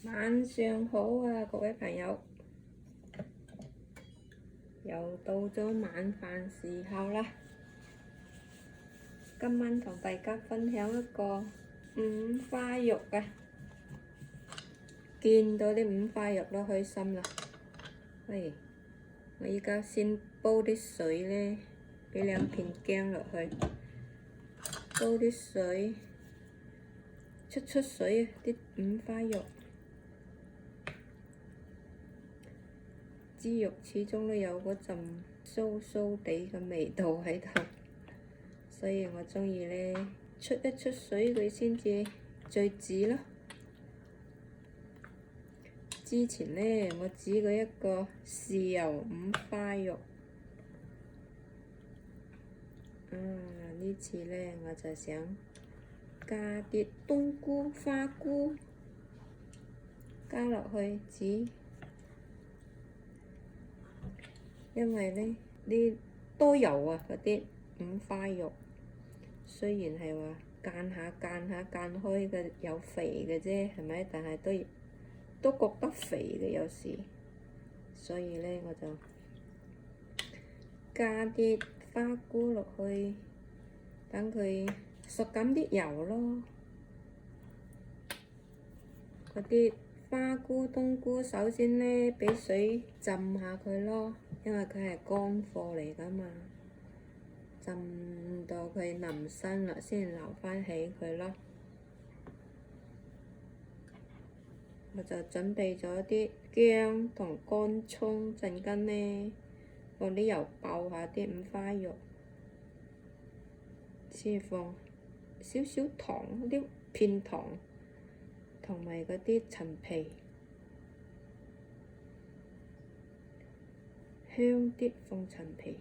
晚上好啊，各位朋友，又到咗晚飯時候啦。今晚同大家分享一個五花肉啊！見到啲五花肉都開心啦。喂，我依家先煲啲水咧，俾2片薑落去，煲啲水，出水啊！啲五花肉。豬肉始終都有嗰陣酥酥地嘅味道喺度，所以我鍾意咧出水佢先至最煮咯。之前咧我煮過一個豉油五花肉，呢次咧我就想加啲冬菇、花菇加落去煮。因為咧啲多油啊，嗰啲五花肉雖然係話間下間開嘅有肥嘅啫，係咪？但係都覺得肥嘅有時，所以咧我就加啲花菇落去，等佢索緊啲油咯。嗰啲花菇、冬菇首先咧俾水浸下佢咯。因為佢係乾貨嚟㗎嘛，浸到佢腍身啦，先留返起佢咯。我就準備咗啲薑同乾葱，陣間呢放啲油爆下啲五花肉，先放少少糖，啲片糖同埋嗰啲陳皮。香啲放陳皮，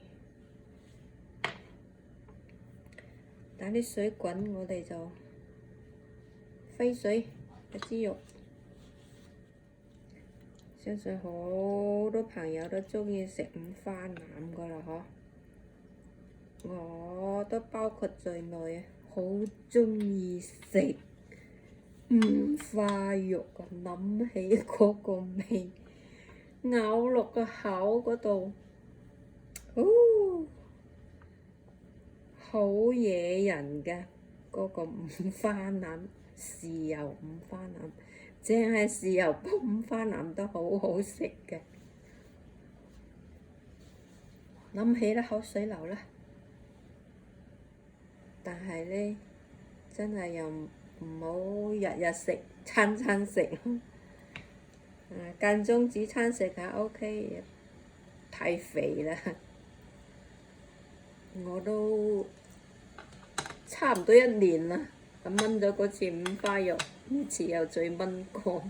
等啲水滾，我哋就飛水嘅豬肉。相信好多朋友都鍾意食五花腩㗎啦，嗬！我都包括在內啊，好鍾意食五花肉啊！諗起嗰個味，咬落個口嗰度，好惹人㗎嗰個五花腩，豉油五花腩，淨係豉油煲五花腩都好好食嘅。諗起都口水流啦。但係咧，真係又唔好日日食，餐餐食。間中煮餐食下 OK， 太肥啦。我都差唔多1年啦，燜咗嗰次五花肉，呢次又再燜過。不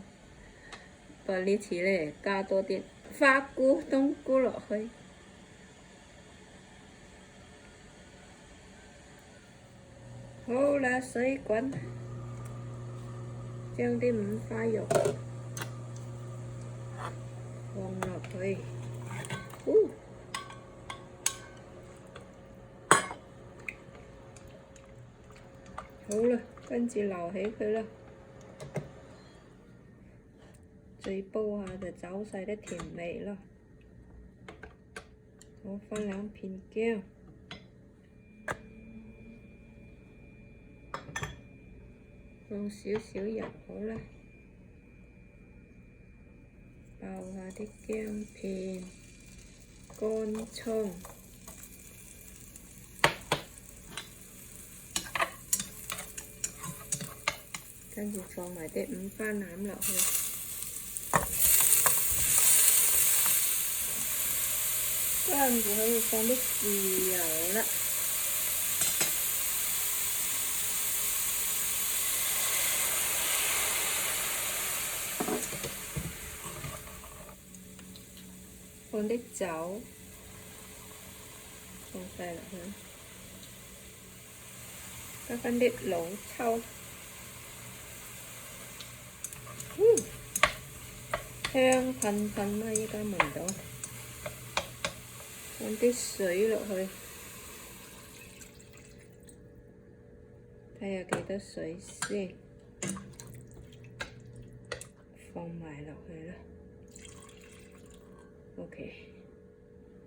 過呢次咧加多啲花菇、冬菇落去。好啦，水滾，將啲五花肉放落去，好啦，跟住留起佢啦，再煲下就走晒啲甜味咯。我放2片薑，放少少油好啦。爆下啲薑片、乾葱，跟住放埋啲五花腩落去，跟住可以放啲豉油啦。放啲酒，放晒落去，加返啲老抽，香噴噴啦！依家聞到，放啲水落去，睇下幾多水先，放埋落去啦。OK，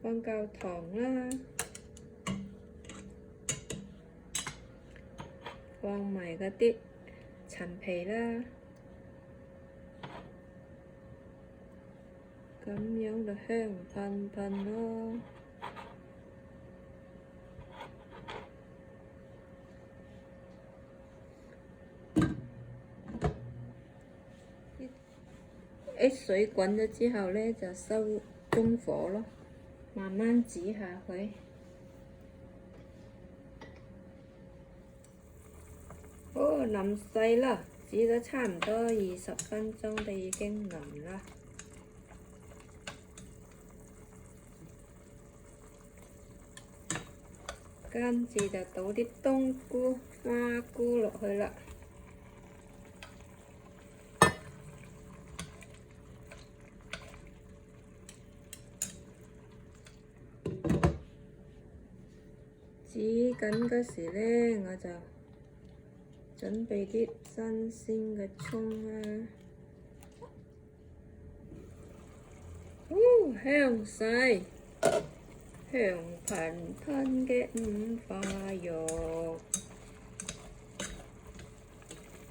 放夠糖啦，放埋嗰啲陳皮啦，咁樣就香噴噴咯。水滾咗之後呢，就收中火咯，慢慢煮下佢。哦，腍細啦，煮咗差唔多20分鐘就已經腍啦。跟住就倒啲冬菇、花菇落去啦。煮緊嗰時呢，我就準備啲新鮮嘅葱啦。香晒，香噴噴嘅五花肉，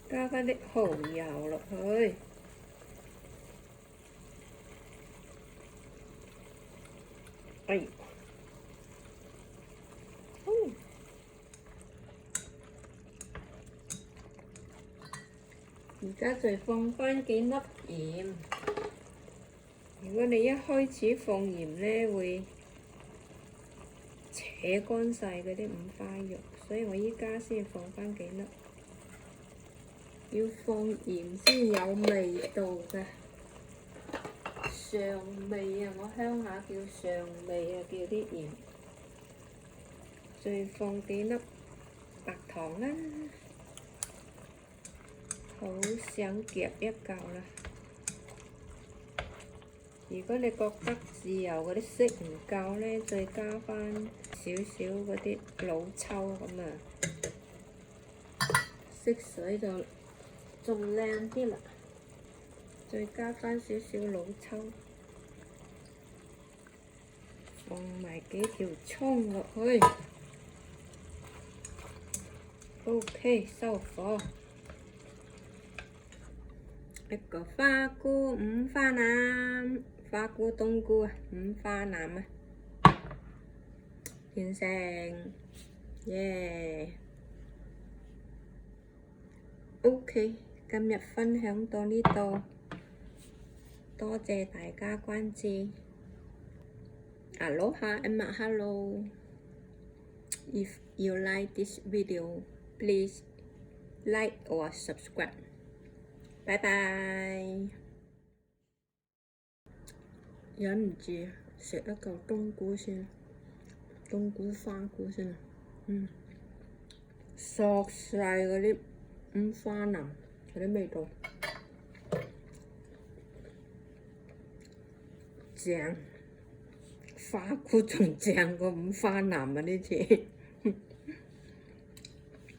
加返啲蠔油落去。哎！而家再放返幾粒鹽。如果你一開始放鹽呢，會扯乾晒嗰啲五花肉，所以我依家先放返幾粒。要放鹽先有味道㗎，上味啊！我鄉下叫上味啊，叫啲鹽。再放幾粒白糖啦。好想夾一嚿啦！如果你覺得豉油嗰啲色唔夠呢，再加返少少嗰啲老抽咁啊，色水就仲靚啲啦。再加返少少老抽，放埋幾條葱落去。OK， 收火。一個花菇五花腩，花菇冬菇啊，五花腩啊，完成，耶！OK， 今日分享到呢度，多謝大家關注。Aloha and mahalo. If you like this video, please like or subscribe. 拜拜！忍唔住食一嚿冬菇先，冬菇花菇先。索晒嗰啲五花腩嗰啲味道，正，花菇仲正過五花腩啊！呢次。